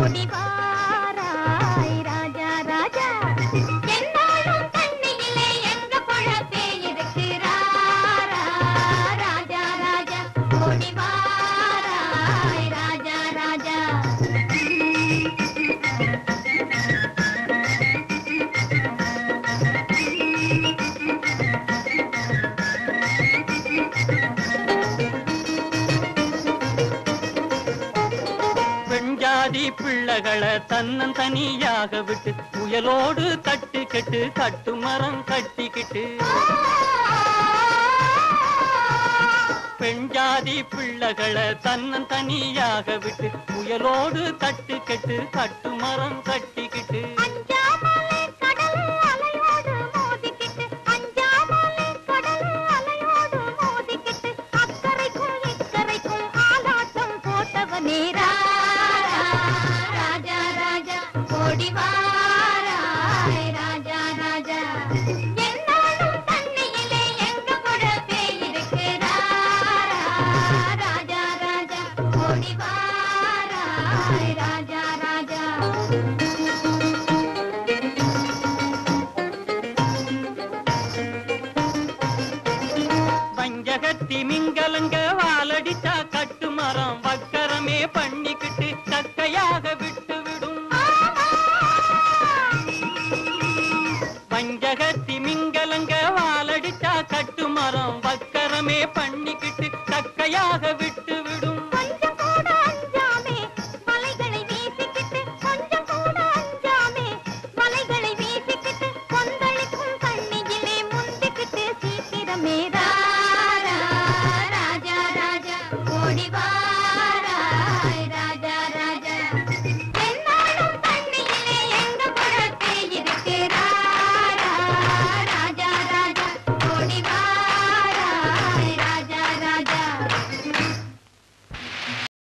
ஓடிவாராய் ராஜா ராஜா என்னாலும் தண்ணியிலே எங்க பொழப்பே இருக்கிறாரா ராஜா ராஜா ஓடிவாராய் ராஜா ராஜா பெண்ஜாதி பிள்ளைகளை தன்னன் தனியாக விட்டு புயலோடு தட்டு கெட்டு கட்டு மரம் கட்டிக்கிட்டு பெண்ஜாதி பிள்ளைகளை தன்னன் தனியாக விட்டு புயலோடு தட்டு கெட்டு கட்டு மரம் கட்டிக்கிட்டு ராஜா ராஜா ஓடிவா